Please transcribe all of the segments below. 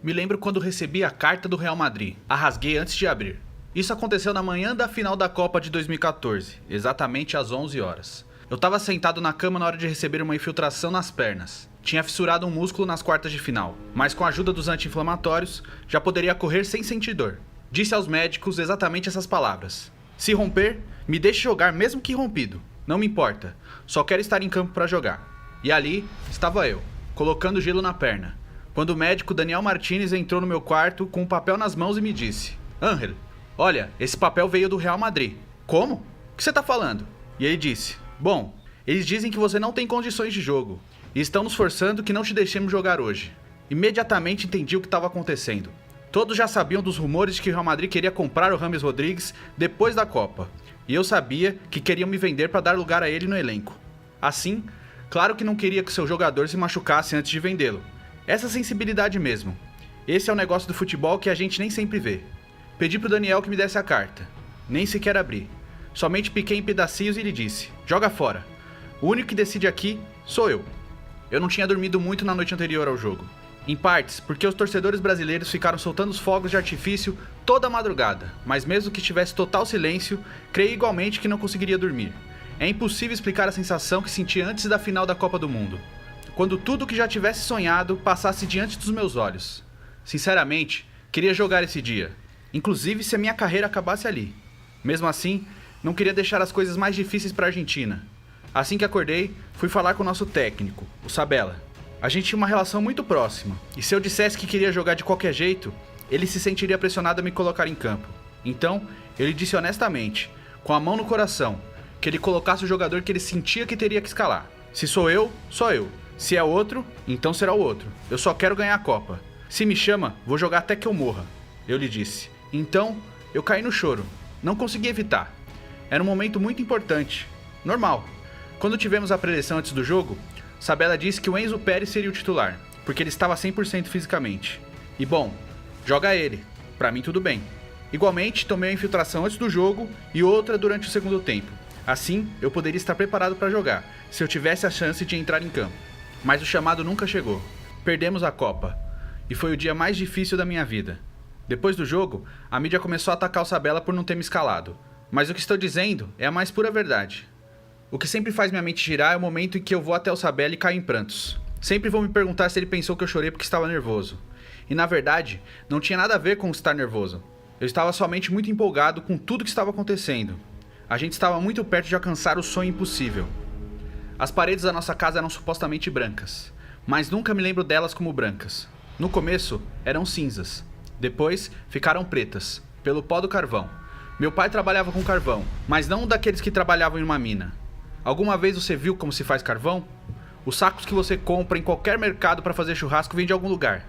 Me lembro quando recebi a carta do Real Madrid. A rasguei antes de abrir. Isso aconteceu na manhã da final da Copa de 2014, exatamente às 11 horas. Eu estava sentado na cama na hora de receber uma infiltração nas pernas. Tinha fissurado um músculo nas quartas de final, mas com a ajuda dos anti-inflamatórios, já poderia correr sem sentir dor. Disse aos médicos exatamente essas palavras: se romper, me deixe jogar mesmo que rompido. Não me importa, só quero estar em campo para jogar. E ali estava eu, colocando gelo na perna, quando o médico Daniel Martínez entrou no meu quarto com um papel nas mãos e me disse: Ángel, olha, esse papel veio do Real Madrid. Como? O que você tá falando? E ele disse: bom, eles dizem que você não tem condições de jogo e estão nos forçando que não te deixemos jogar hoje. Imediatamente entendi o que estava acontecendo. Todos já sabiam dos rumores de que o Real Madrid queria comprar o James Rodrigues depois da Copa, e eu sabia que queriam me vender para dar lugar a ele no elenco. Assim, claro que não queria que seu jogador se machucasse antes de vendê-lo. Essa sensibilidade mesmo. Esse é o negócio do futebol que a gente nem sempre vê. Pedi pro Daniel que me desse a carta. Nem sequer abri. Somente piquei em pedacinhos e lhe disse: joga fora. O único que decide aqui sou eu. Eu não tinha dormido muito na noite anterior ao jogo. Em partes, porque os torcedores brasileiros ficaram soltando os fogos de artifício toda a madrugada. Mas mesmo que tivesse total silêncio, creio igualmente que não conseguiria dormir. É impossível explicar a sensação que senti antes da final da Copa do Mundo. Quando tudo que já tivesse sonhado passasse diante dos meus olhos. Sinceramente, queria jogar esse dia. Inclusive se a minha carreira acabasse ali. Mesmo assim, não queria deixar as coisas mais difíceis para a Argentina. Assim que acordei, fui falar com o nosso técnico, o Sabella. A gente tinha uma relação muito próxima, e se eu dissesse que queria jogar de qualquer jeito, ele se sentiria pressionado a me colocar em campo. Então, ele disse honestamente, com a mão no coração, que ele colocasse o jogador que ele sentia que teria que escalar. Se sou eu, sou eu. Se é outro, então será o outro. Eu só quero ganhar a Copa. Se me chama, vou jogar até que eu morra. Eu lhe disse. Então, eu caí no choro. Não consegui evitar. Era um momento muito importante. Normal. Quando tivemos a preleção antes do jogo, Sabella disse que o Enzo Pérez seria o titular, porque ele estava 100% fisicamente. E bom, joga ele. Pra mim tudo bem. Igualmente, tomei a infiltração antes do jogo e outra durante o segundo tempo. Assim, eu poderia estar preparado para jogar, se eu tivesse a chance de entrar em campo. Mas o chamado nunca chegou. Perdemos a Copa. E foi o dia mais difícil da minha vida. Depois do jogo, a mídia começou a atacar o Sabella por não ter me escalado. Mas o que estou dizendo é a mais pura verdade. O que sempre faz minha mente girar é o momento em que eu vou até o Sabella e caio em prantos. Sempre vão me perguntar se ele pensou que eu chorei porque estava nervoso. E na verdade, não tinha nada a ver com estar nervoso. Eu estava somente muito empolgado com tudo que estava acontecendo. A gente estava muito perto de alcançar o sonho impossível. As paredes da nossa casa eram supostamente brancas, mas nunca me lembro delas como brancas. No começo, eram cinzas. Depois, ficaram pretas, pelo pó do carvão. Meu pai trabalhava com carvão, mas não daqueles que trabalhavam em uma mina. Alguma vez você viu como se faz carvão? Os sacos que você compra em qualquer mercado para fazer churrasco vêm de algum lugar.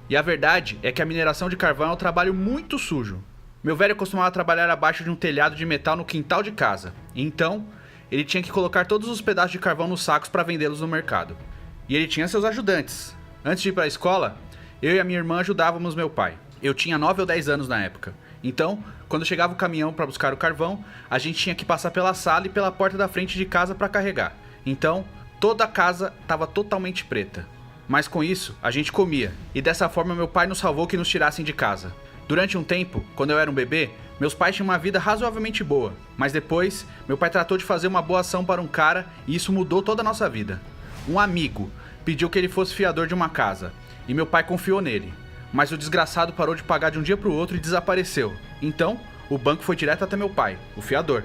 E a verdade é que a mineração de carvão é um trabalho muito sujo. Meu velho costumava trabalhar abaixo de um telhado de metal no quintal de casa. Então, ele tinha que colocar todos os pedaços de carvão nos sacos para vendê-los no mercado. E ele tinha seus ajudantes. Antes de ir para a escola, eu e a minha irmã ajudávamos meu pai. Eu tinha 9 ou 10 anos na época. Então, quando chegava o caminhão para buscar o carvão, a gente tinha que passar pela sala e pela porta da frente de casa para carregar. Então, toda a casa estava totalmente preta. Mas com isso, a gente comia. E dessa forma meu pai nos salvou que nos tirassem de casa. Durante um tempo, quando eu era um bebê, meus pais tinham uma vida razoavelmente boa, mas depois, meu pai tratou de fazer uma boa ação para um cara e isso mudou toda a nossa vida. Um amigo pediu que ele fosse fiador de uma casa, e meu pai confiou nele, mas o desgraçado parou de pagar de um dia para o outro e desapareceu. Então, o banco foi direto até meu pai, o fiador,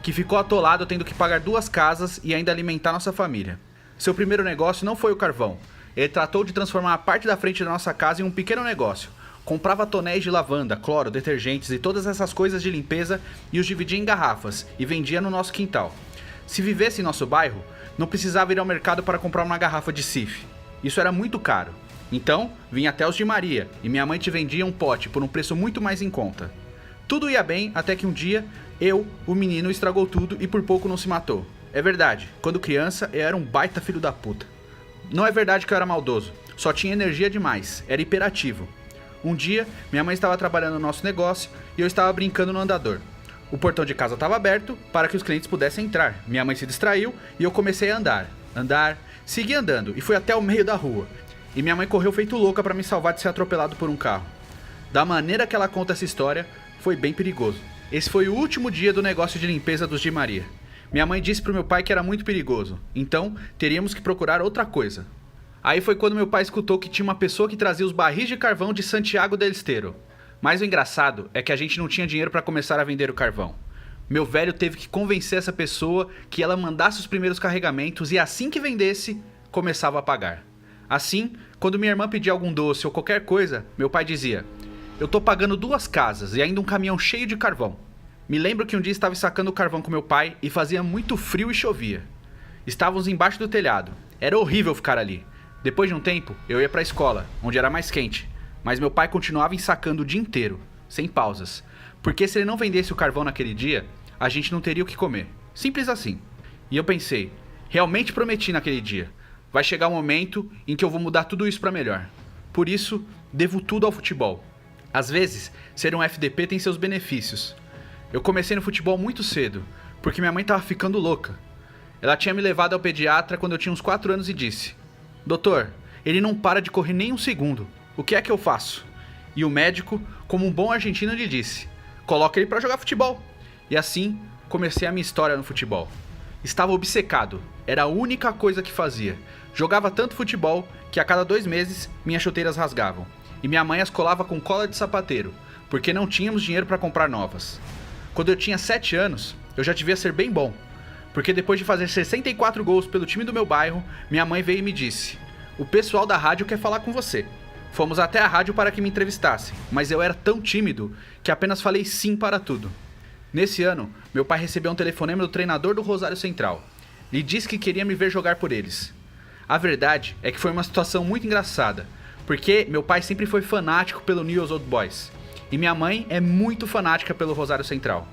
que ficou atolado tendo que pagar 2 casas e ainda alimentar nossa família. Seu primeiro negócio não foi o carvão, ele tratou de transformar a parte da frente da nossa casa em um pequeno negócio. Comprava tonéis de lavanda, cloro, detergentes e todas essas coisas de limpeza e os dividia em garrafas e vendia no nosso quintal. Se vivesse em nosso bairro, não precisava ir ao mercado para comprar uma garrafa de Cif. Isso era muito caro. Então, vinha até os de Maria e minha mãe te vendia um pote por um preço muito mais em conta. Tudo ia bem até que um dia, o menino, estragou tudo e por pouco não se matou. É verdade, quando criança eu era um baita filho da puta. Não é verdade que eu era maldoso, só tinha energia demais, era hiperativo. Um dia, minha mãe estava trabalhando no nosso negócio e eu estava brincando no andador. O portão de casa estava aberto para que os clientes pudessem entrar. Minha mãe se distraiu e eu comecei a andar, segui andando e fui até o meio da rua. e minha mãe correu feito louca pra me salvar de ser atropelado por um carro. Da maneira que ela conta essa história, foi bem perigoso. Esse foi o último dia do negócio de limpeza dos Di Maria. Minha mãe disse pro meu pai que era muito perigoso, então teríamos que procurar outra coisa. Aí foi quando meu pai escutou que tinha uma pessoa que trazia os barris de carvão de Santiago del Estero. Mas o engraçado é que a gente não tinha dinheiro para começar a vender o carvão. Meu velho teve que convencer essa pessoa que ela mandasse os primeiros carregamentos e assim que vendesse, começava a pagar. Assim, quando minha irmã pedia algum doce ou qualquer coisa, meu pai dizia: "Eu tô pagando 2 casas e ainda um caminhão cheio de carvão." Me lembro que um dia estava sacando o carvão com meu pai e fazia muito frio e chovia. Estávamos embaixo do telhado. Era horrível ficar ali. Depois de um tempo, eu ia pra escola, onde era mais quente. Mas meu pai continuava ensacando o dia inteiro, sem pausas. Porque se ele não vendesse o carvão naquele dia, a gente não teria o que comer. Simples assim. E eu pensei, realmente prometi naquele dia. Vai chegar um momento em que eu vou mudar tudo isso pra melhor. Por isso, devo tudo ao futebol. Às vezes, ser um FDP tem seus benefícios. Eu comecei no futebol muito cedo, porque minha mãe estava ficando louca. Ela tinha me levado ao pediatra quando eu tinha uns 4 anos e disse: "Doutor, ele não para de correr nem um segundo. O que é que eu faço?" E o médico, como um bom argentino, lhe disse: "Coloca ele para jogar futebol." E assim, comecei a minha história no futebol. Estava obcecado, era a única coisa que fazia. Jogava tanto futebol que a cada 2 meses minhas chuteiras rasgavam. E minha mãe as colava com cola de sapateiro, porque não tínhamos dinheiro para comprar novas. Quando eu tinha 7 anos, eu já devia ser bem bom, porque depois de fazer 64 gols pelo time do meu bairro, minha mãe veio e me disse: "O pessoal da rádio quer falar com você." Fomos até a rádio para que me entrevistassem, mas eu era tão tímido que apenas falei sim para tudo. Nesse ano, meu pai recebeu um telefonema do treinador do Rosário Central. Ele disse que queria me ver jogar por eles. A verdade é que foi uma situação muito engraçada, porque meu pai sempre foi fanático pelo Newell's Old Boys. E minha mãe é muito fanática pelo Rosário Central.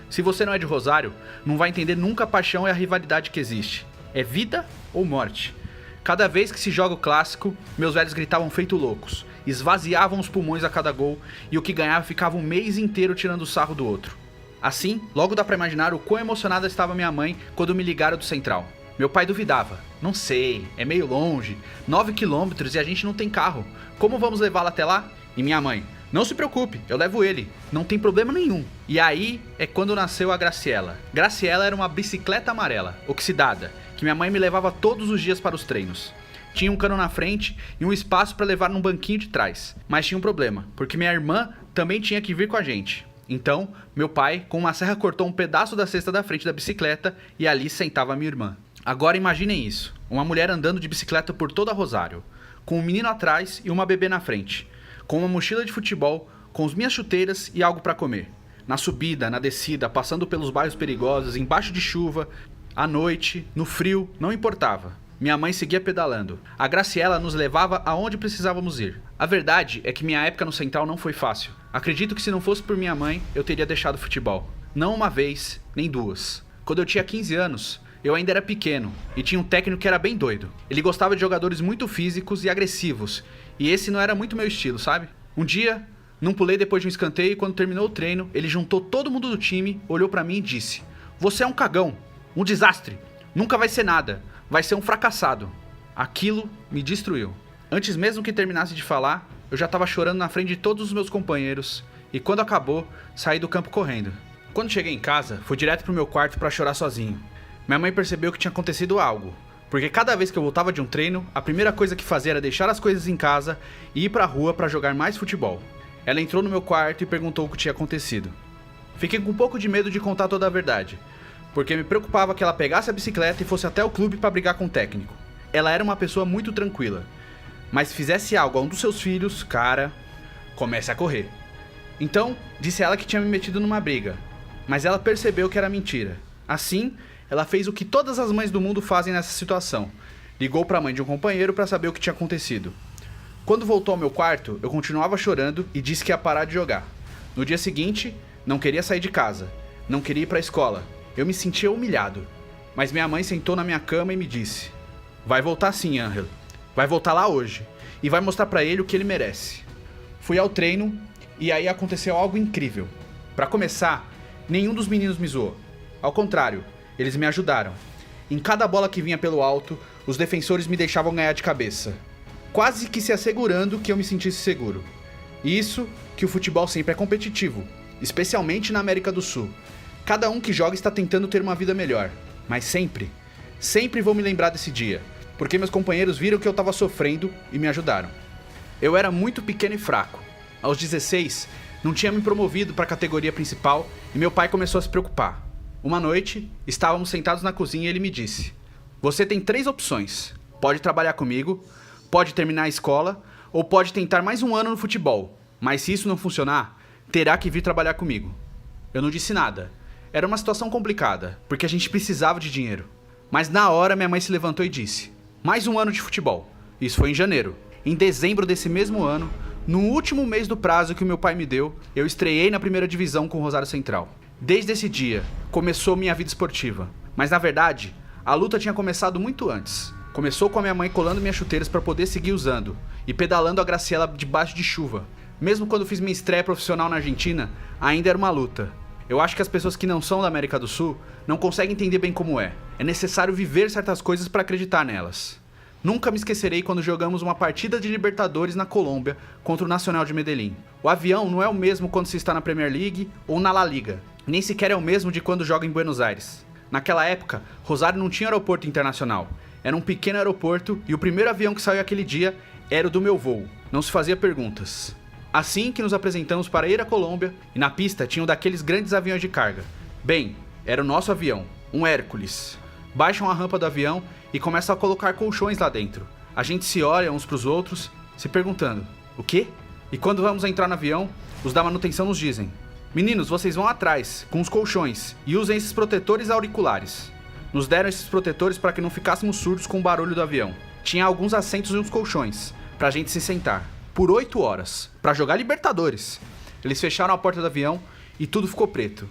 Se você não é de Rosário, não vai entender nunca a paixão e a rivalidade que existe. É vida ou morte. Cada vez que se joga o clássico, meus velhos gritavam feito loucos, esvaziavam os pulmões a cada gol e o que ganhava ficava um mês inteiro tirando o sarro do outro. Assim, logo dá pra imaginar o quão emocionada estava minha mãe quando me ligaram do Central. Meu pai duvidava. "Não sei, é meio longe, 9 quilômetros e a gente não tem carro. Como vamos levá-la até lá?" E minha mãe: "Não se preocupe, eu levo ele, não tem problema nenhum." E aí é quando nasceu a Graciela. Graciela era uma bicicleta amarela, oxidada, que minha mãe me levava todos os dias para os treinos. Tinha um cano na frente e um espaço para levar num banquinho de trás. Mas tinha um problema, porque minha irmã também tinha que vir com a gente. Então, meu pai, com uma serra, cortou um pedaço da cesta da frente da bicicleta e ali sentava a minha irmã. Agora imaginem isso, uma mulher andando de bicicleta por toda Rosário, com um menino atrás e uma bebê na frente, com uma mochila de futebol, com as minhas chuteiras e algo para comer. Na subida, na descida, passando pelos bairros perigosos, embaixo de chuva, à noite, no frio, não importava. Minha mãe seguia pedalando. A Graciela nos levava aonde precisávamos ir. A verdade é que minha época no Central não foi fácil. Acredito que se não fosse por minha mãe, eu teria deixado o futebol. Não uma vez, nem 2. Quando eu tinha 15 anos, eu ainda era pequeno e tinha um técnico que era bem doido. Ele gostava de jogadores muito físicos e agressivos, e esse não era muito meu estilo, sabe? Um dia, não pulei depois de um escanteio e quando terminou o treino, ele juntou todo mundo do time, olhou pra mim e disse: "Você é um cagão, um desastre, nunca vai ser nada, vai ser um fracassado." Aquilo me destruiu. Antes mesmo que terminasse de falar, eu já tava chorando na frente de todos os meus companheiros, e quando acabou, saí do campo correndo. Quando cheguei em casa, fui direto pro meu quarto pra chorar sozinho. Minha mãe percebeu que tinha acontecido algo, porque cada vez que eu voltava de um treino, a primeira coisa que fazia era deixar as coisas em casa e ir pra rua pra jogar mais futebol. Ela entrou no meu quarto e perguntou o que tinha acontecido. Fiquei com um pouco de medo de contar toda a verdade, porque me preocupava que ela pegasse a bicicleta e fosse até o clube pra brigar com o técnico. Ela era uma pessoa muito tranquila, mas se fizesse algo a um dos seus filhos, cara, comece a correr. Então, disse a ela que tinha me metido numa briga, mas ela percebeu que era mentira. Assim, ela fez o que todas as mães do mundo fazem nessa situação. Ligou para a mãe de um companheiro para saber o que tinha acontecido. Quando voltou ao meu quarto, eu continuava chorando e disse que ia parar de jogar. No dia seguinte, não queria sair de casa, não queria ir para a escola. Eu me sentia humilhado. Mas minha mãe sentou na minha cama e me disse: "Vai voltar sim, Ángel. Vai voltar lá hoje e vai mostrar para ele o que ele merece." Fui ao treino e aí aconteceu algo incrível. Para começar, nenhum dos meninos me zoou. Ao contrário, eles me ajudaram. Em cada bola que vinha pelo alto, os defensores me deixavam ganhar de cabeça. quase que se assegurando que eu me sentisse seguro. Isso que o futebol sempre é competitivo, especialmente na América do Sul. Cada um que joga está tentando ter uma vida melhor, mas sempre vou me lembrar desse dia, porque meus companheiros viram que eu estava sofrendo e me ajudaram. Eu era muito pequeno e fraco. Aos 16, não tinha me promovido para a categoria principal e meu pai começou a se preocupar. Uma noite, estávamos sentados na cozinha e ele me disse: "Você tem 3 opções. Pode trabalhar comigo, pode terminar a escola ou pode tentar mais um ano no futebol. Mas se isso não funcionar, terá que vir trabalhar comigo." Eu não disse nada. Era uma situação complicada, porque a gente precisava de dinheiro. Mas na hora minha mãe se levantou e disse: "Mais um ano de futebol." Isso foi em janeiro. Em dezembro desse mesmo ano, no último mês do prazo que o meu pai me deu, eu estreiei na primeira divisão com o Rosário Central. Desde esse dia, começou minha vida esportiva. Mas na verdade, a luta tinha começado muito antes. Começou com a minha mãe colando minhas chuteiras para poder seguir usando e pedalando a Graciela debaixo de chuva. Mesmo quando fiz minha estreia profissional na Argentina, ainda era uma luta. Eu acho que as pessoas que não são da América do Sul não conseguem entender bem como é. É necessário viver certas coisas para acreditar nelas. Nunca me esquecerei quando jogamos uma partida de Libertadores na Colômbia contra o Nacional de Medellín. O avião não é o mesmo quando se está na Premier League ou na La Liga. Nem sequer é o mesmo de quando joga em Buenos Aires. Naquela época, Rosário não tinha aeroporto internacional. Era um pequeno aeroporto e o primeiro avião que saiu aquele dia era o do meu voo. Não se fazia perguntas. Assim que nos apresentamos para ir à Colômbia, e na pista tinham daqueles grandes aviões de carga. Bem, era o nosso avião, um Hércules. Baixam a rampa do avião e começam a colocar colchões lá dentro. A gente se olha uns pros outros, se perguntando: o quê? E quando vamos entrar no avião, os da manutenção nos dizem: "Meninos, vocês vão atrás, com os colchões, e usem esses protetores auriculares." Nos deram esses protetores para que não ficássemos surdos com o barulho do avião. Tinha alguns assentos e uns colchões, pra gente se sentar. Por 8 horas, pra jogar Libertadores. Eles fecharam a porta do avião e tudo ficou preto.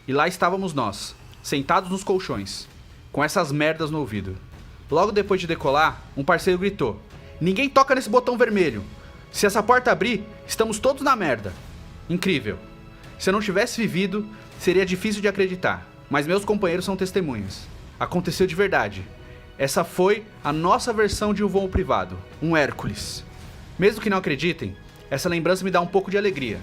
E lá estávamos nós, sentados nos colchões, com essas merdas no ouvido. Logo depois de decolar, um parceiro gritou: "Ninguém toca nesse botão vermelho. Se essa porta abrir, estamos todos na merda." Incrível. Se eu não tivesse vivido, seria difícil de acreditar, mas meus companheiros são testemunhas. Aconteceu de verdade. Essa foi a nossa versão de um voo privado, um Hércules. Mesmo que não acreditem, essa lembrança me dá um pouco de alegria.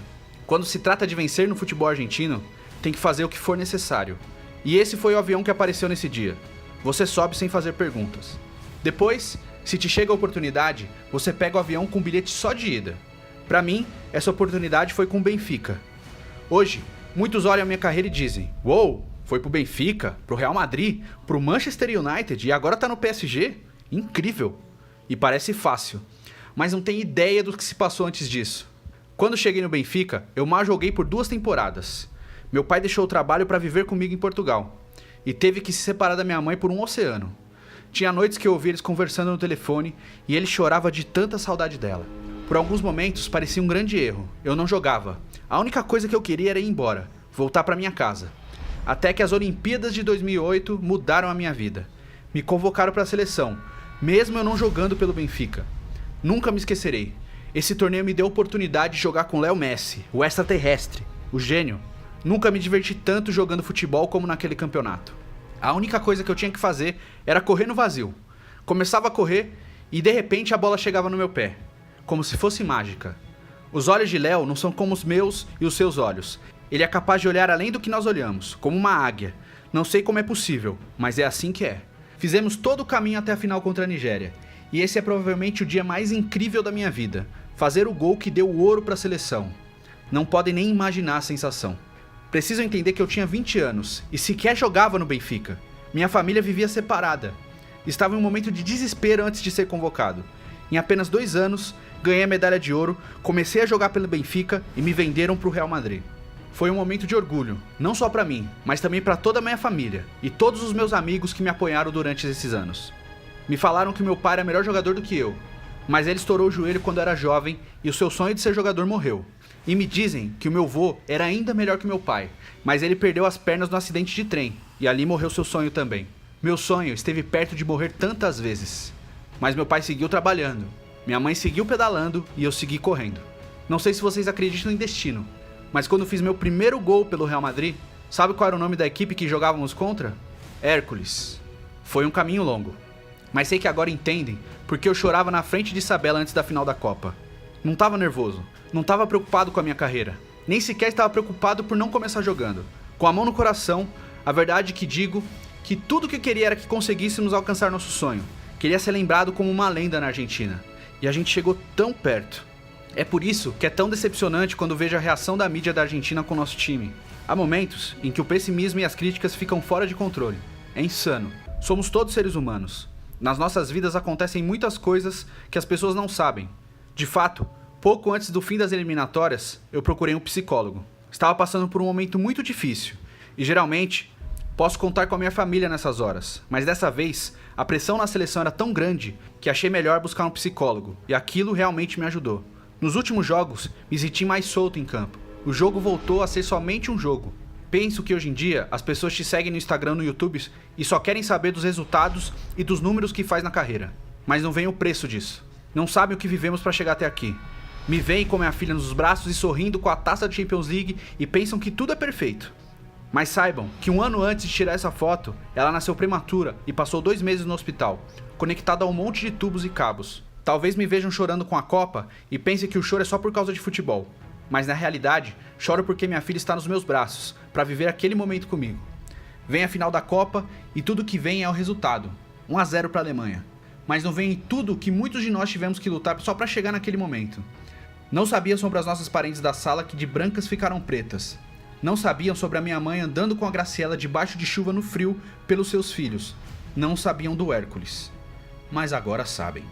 Quando se trata de vencer no futebol argentino, tem que fazer o que for necessário. E esse foi o avião que apareceu nesse dia. Você sobe sem fazer perguntas. Depois, se te chega a oportunidade, você pega o avião com bilhete só de ida. Pra mim, essa oportunidade foi com o Benfica. Hoje, muitos olham a minha carreira e dizem: "Uou, foi pro Benfica, pro Real Madrid, pro Manchester United e agora tá no PSG? Incrível!" E parece fácil, mas não tem ideia do que se passou antes disso. Quando cheguei no Benfica, eu mal joguei por 2 temporadas. Meu pai deixou o trabalho para viver comigo em Portugal e teve que se separar da minha mãe por um oceano. Tinha noites que eu ouvia eles conversando no telefone e ele chorava de tanta saudade dela. Por alguns momentos parecia um grande erro. Eu não jogava. A única coisa que eu queria era ir embora, voltar para minha casa. Até que as Olimpíadas de 2008 mudaram a minha vida. Me convocaram para a seleção, mesmo eu não jogando pelo Benfica. Nunca me esquecerei. Esse torneio me deu a oportunidade de jogar com Léo Messi, o extraterrestre, o gênio. Nunca me diverti tanto jogando futebol como naquele campeonato. A única coisa que eu tinha que fazer era correr no vazio. Começava a correr e de repente a bola chegava no meu pé, como se fosse mágica. Os olhos de Léo não são como os meus e os seus olhos. Ele é capaz de olhar além do que nós olhamos, como uma águia. Não sei como é possível, mas é assim que é. Fizemos todo o caminho até a final contra a Nigéria. E esse é provavelmente o dia mais incrível da minha vida. Fazer o gol que deu o ouro para a seleção. Não podem nem imaginar a sensação. Precisam entender que eu tinha 20 anos e sequer jogava no Benfica. Minha família vivia separada. Estava em um momento de desespero antes de ser convocado. Em apenas 2 anos, ganhei a medalha de ouro, comecei a jogar pelo Benfica e me venderam para o Real Madrid. Foi um momento de orgulho, não só para mim, mas também para toda a minha família e todos os meus amigos que me apoiaram durante esses anos. Me falaram que meu pai era melhor jogador do que eu, mas ele estourou o joelho quando era jovem e o seu sonho de ser jogador morreu. E me dizem que o meu vô era ainda melhor que meu pai, mas ele perdeu as pernas no acidente de trem e ali morreu seu sonho também. Meu sonho esteve perto de morrer tantas vezes, mas meu pai seguiu trabalhando, minha mãe seguiu pedalando e eu segui correndo. Não sei se vocês acreditam em destino, mas quando fiz meu primeiro gol pelo Real Madrid, sabe qual era o nome da equipe que jogávamos contra? Hércules. Foi um caminho longo. Mas sei que agora entendem porque eu chorava na frente de Isabela antes da final da Copa. Não tava nervoso, não tava preocupado com a minha carreira, nem sequer estava preocupado por não começar jogando. Com a mão no coração, a verdade que digo que tudo que eu queria era que conseguíssemos alcançar nosso sonho. Queria ser lembrado como uma lenda na Argentina. E a gente chegou tão perto. É por isso que é tão decepcionante quando vejo a reação da mídia da Argentina com o nosso time. Há momentos em que o pessimismo e as críticas ficam fora de controle. É insano. Somos todos seres humanos. Nas nossas vidas acontecem muitas coisas que as pessoas não sabem. De fato, pouco antes do fim das eliminatórias, eu procurei um psicólogo. Estava passando por um momento muito difícil. E geralmente, posso contar com a minha família nessas horas. Mas dessa vez, a pressão na seleção era tão grande que achei melhor buscar um psicólogo. E aquilo realmente me ajudou. Nos últimos jogos, me senti mais solto em campo. O jogo voltou a ser somente um jogo. Penso que hoje em dia as pessoas te seguem no Instagram, no YouTube e só querem saber dos resultados e dos números que faz na carreira. Mas não vem o preço disso. Não sabem o que vivemos para chegar até aqui. Me veem com minha filha nos braços e sorrindo com a taça da Champions League e pensam que tudo é perfeito. Mas saibam que um ano antes de tirar essa foto, ela nasceu prematura e passou 2 meses no hospital, conectada a um monte de tubos e cabos. Talvez me vejam chorando com a Copa e pensem que o choro é só por causa de futebol. Mas na realidade, choro porque minha filha está nos meus braços, para viver aquele momento comigo. Vem a final da Copa e tudo que vem é o resultado. 1-0 para a Alemanha. Mas não vem tudo que muitos de nós tivemos que lutar só para chegar naquele momento. Não sabiam sobre as nossas parentes da sala que de brancas ficaram pretas. Não sabiam sobre a minha mãe andando com a Graciela debaixo de chuva no frio pelos seus filhos. Não sabiam do Hércules. Mas agora sabem.